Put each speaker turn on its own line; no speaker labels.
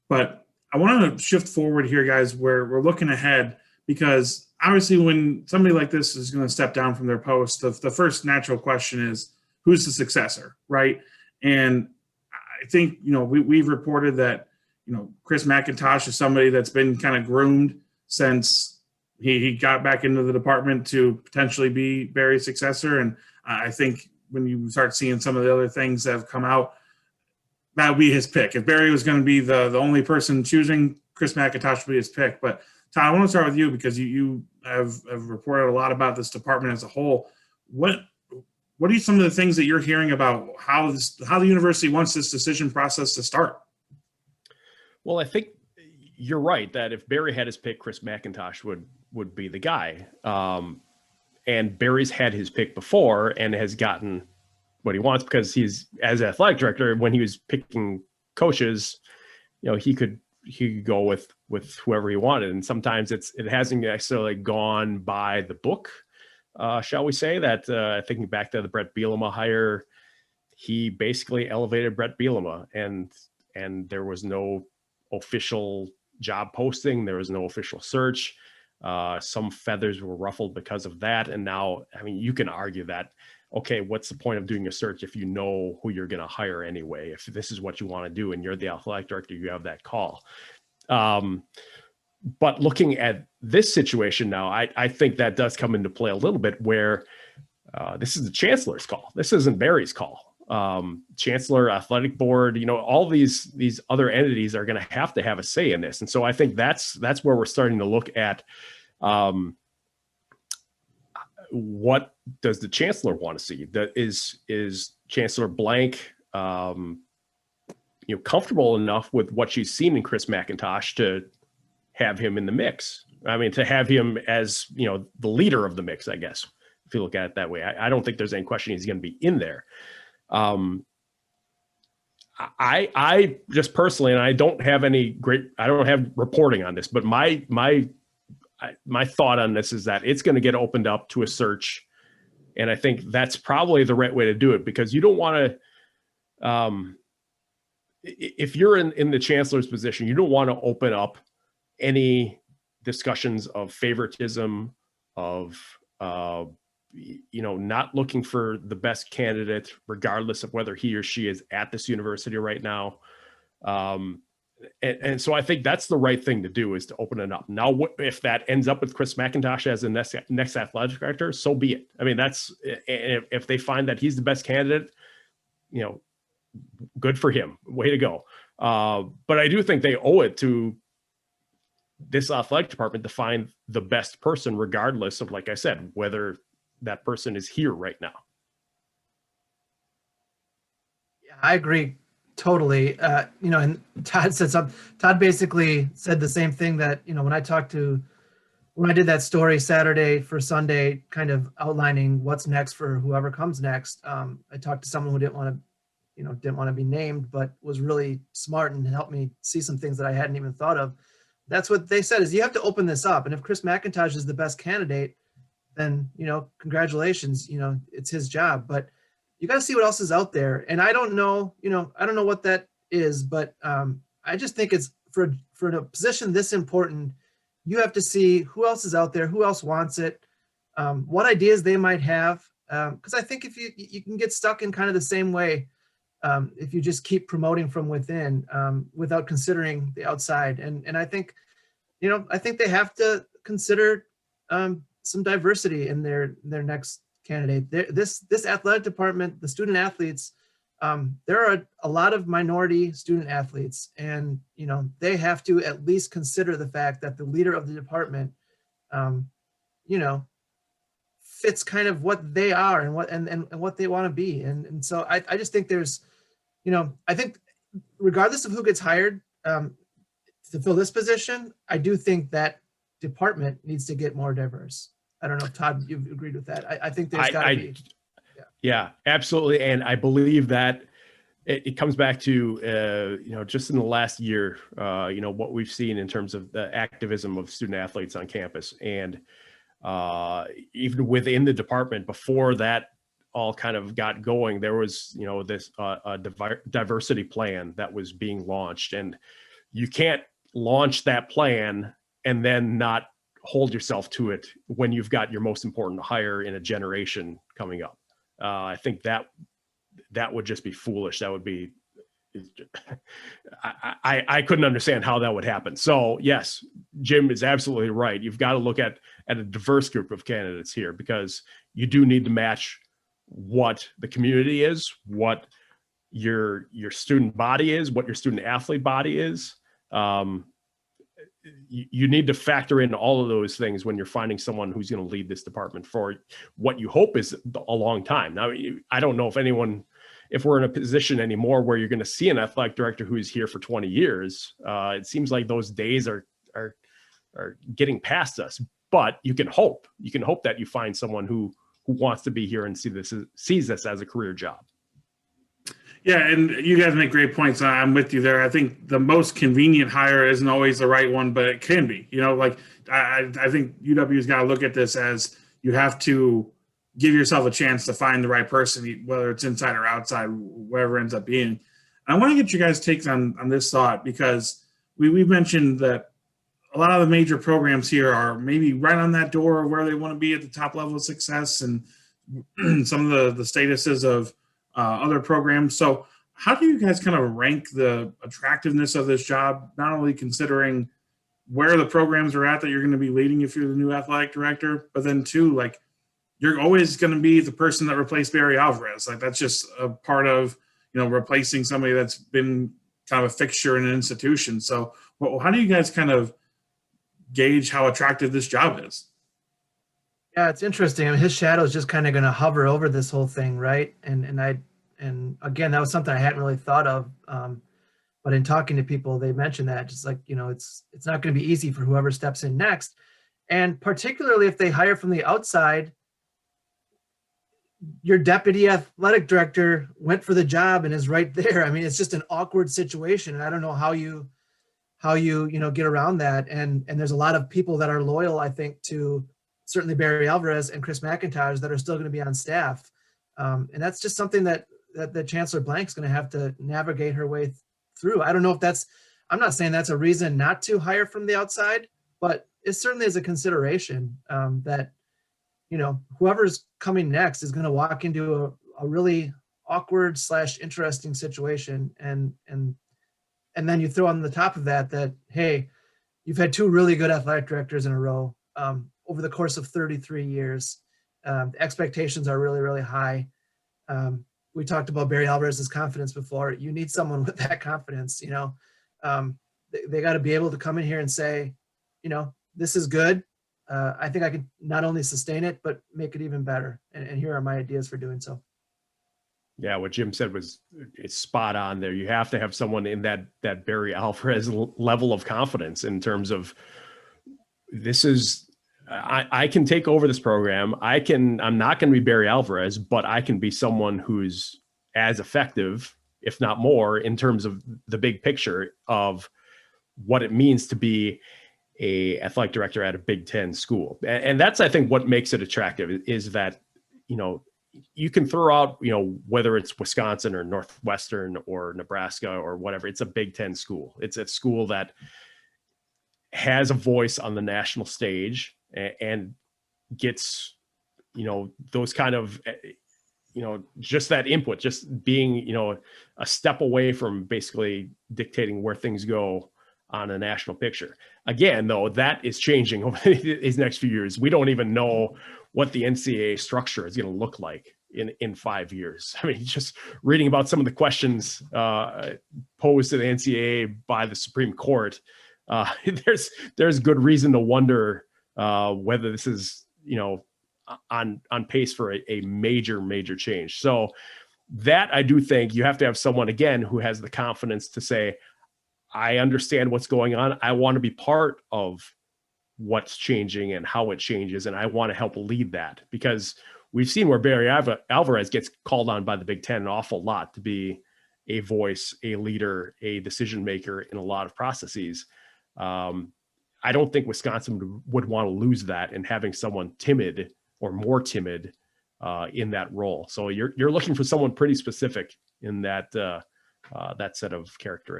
But I want to shift forward here, guys, where we're looking ahead, because obviously when somebody like this is going to step down from their post, the first natural question is, who's the successor, right? And I think, we've reported that, Chris McIntosh is somebody that's been kind of groomed since he got back into the department to potentially be Barry's successor. And I think when you start seeing some of the other things that have come out, that would be his pick. If Barry was going to be the only person choosing, Chris McIntosh would be his pick. But Todd, I want to start with you, because you have reported a lot about this department as a whole. What are some of the things that you're hearing about how the university wants this decision process to start?
Well, I think you're right that if Barry had his pick, Chris McIntosh would be the guy. And Barry's had his pick before and has gotten what he wants, because he's, as athletic director, when he was picking coaches, he could go with whoever he wanted. And sometimes it hasn't necessarily gone by the book, shall we say. That thinking back to the Brett Bielema hire, he basically elevated Brett Bielema, and there was no official job posting. There was no official search. Some feathers were ruffled because of that. And now, you can argue that, okay, what's the point of doing a search if you know who you're going to hire anyway? If this is what you want to do and you're the athletic director, you have that call. But looking at this situation now, I think that does come into play a little bit, where this is the chancellor's call. This isn't Barry's call. Chancellor, athletic board, all these other entities are going to have a say in this. And so I think that's where we're starting to look at, what does the chancellor want to see? That is Chancellor Blank, comfortable enough with what she's seen in Chris McIntosh to have him in the mix? To have him as, the leader of the mix, I guess, if you look at it that way. I don't think there's any question he's going to be in there. I just personally, and I don't have reporting on this, but my thought on this is that it's going to get opened up to a search. And I think that's probably the right way to do it, because you don't want to, if you're in the chancellor's position, you don't want to open up any discussions of favoritism, of, not looking for the best candidate, regardless of whether he or she is at this university right now. And so I think that's the right thing to do, is to open it up. Now, if that ends up with Chris McIntosh as the next athletic director, so be it. That's, if they find that he's the best candidate, good for him. Way to go. But I do think they owe it to this athletic department to find the best person, regardless of, like I said, whether that person is here right now.
Yeah, I agree totally. And Todd said something. Todd basically said the same thing that, when I did that story Saturday for Sunday, kind of outlining what's next for whoever comes next. I talked to someone who didn't want to be named, but was really smart and helped me see some things that I hadn't even thought of. That's what they said, is you have to open this up. And if Chris McIntosh is the best candidate, then, congratulations, it's his job. But you got to see what else is out there. And I don't know what that is, but I just think it's for a position this important, you have to see who else is out there, who else wants it, what ideas they might have. Because I think if you can get stuck in kind of the same way, if you just keep promoting from within without considering the outside. And I think, I think they have to consider some diversity in their next candidate. This athletic department, the student athletes, there are a lot of minority student athletes, and they have to at least consider the fact that the leader of the department, fits kind of what they are and what they want to be. And so I just think there's, I think regardless of who gets hired to fill this position, I do think that department needs to get more diverse. I don't know if Todd, you've agreed with that. I think there's got to be.
Yeah, absolutely. And I believe that it comes back to, just in the last year, what we've seen in terms of the activism of student athletes on campus. And even within the department, before that all kind of got going, there was, this diversity plan that was being launched. And, you can't launch that plan and then not hold yourself to it when you've got your most important hire in a generation coming up. I think that would just be foolish. That would be, I couldn't understand how that would happen. So yes, Jim is absolutely right. You've got to look at a diverse group of candidates here, because you do need to match what the community is, what your student body is, what your student athlete body is. You need to factor in all of those things when you're finding someone who's going to lead this department for what you hope is a long time. Now, I don't know if we're in a position anymore where you're going to see an athletic director who's here for 20 years. It seems like those days are getting past us, but you can hope that you find someone who wants to be here and sees this as a career job.
Yeah, and you guys make great points. I'm with you there. I think the most convenient hire isn't always the right one, but it can be. Like I think UW's got to look at this as you have to give yourself a chance to find the right person, whether it's inside or outside, wherever it ends up being. And I want to get you guys' takes on this thought, because we've mentioned that a lot of the major programs here are maybe right on that door of where they want to be at the top level of success, and some of the statuses of other programs. So how do you guys kind of rank the attractiveness of this job, not only considering where the programs are at that you're going to be leading if you're the new athletic director, but then too, like, you're always going to be the person that replaced Barry Alvarez. Like, that's just a part of, replacing somebody that's been kind of a fixture in an institution. So how do you guys kind of gauge how attractive this job is?
Yeah, it's interesting. I mean, his shadow is just kind of going to hover over this whole thing, right? And again, that was something I hadn't really thought of. But in talking to people, they mentioned that, just like, it's not going to be easy for whoever steps in next. And particularly if they hire from the outside, your deputy athletic director went for the job and is right there. I mean, it's just an awkward situation. And I don't know how you get around that. And there's a lot of people that are loyal, I think, to certainly Barry Alvarez and Chris McIntosh that are still going to be on staff. And that's just something that Chancellor Blank's going to have to navigate her way through. I don't know if I'm not saying that's a reason not to hire from the outside, but it certainly is a consideration that, whoever's coming next is going to walk into a really awkward / interesting situation. And then you throw on the top of that, hey, you've had 2 really good athletic directors in a row over the course of 33 years. The expectations are really, really high. We talked about Barry Alvarez's confidence before. You need someone with that confidence. They got to be able to come in here and say, this is good. I think I can not only sustain it, but make it even better. And here are my ideas for doing so.
Yeah, what Jim said it's spot on there. You have to have someone in that Barry Alvarez level of confidence in terms of, this is, I can take over this program. I'm not going to be Barry Alvarez, but I can be someone who's as effective, if not more, in terms of the big picture of what it means to be a athletic director at a Big Ten school. And that's, I think, what makes it attractive, is that, you can throw out, whether it's Wisconsin or Northwestern or Nebraska or whatever, it's a Big Ten school. It's a school that has a voice on the national stage and gets, those kind of, just that input, just being, a step away from basically dictating where things go on a national picture. Again, though, that is changing over these next few years. We don't even know what the NCAA structure is going to look like in 5 years. I mean, just reading about some of the questions posed to the NCAA by the Supreme Court, there's good reason to wonder whether this is, on pace for a major change. So that, I do think you have to have someone, again, who has the confidence to say, I understand what's going on. I want to be part of what's changing and how it changes, and I want to help lead that, because we've seen where Barry Alvarez gets called on by the Big Ten an awful lot to be a voice, a leader, a decision maker in a lot of processes. I don't think Wisconsin would want to lose that, and having someone timid or more timid in that role. So you're looking for someone pretty specific in that set of characteristics.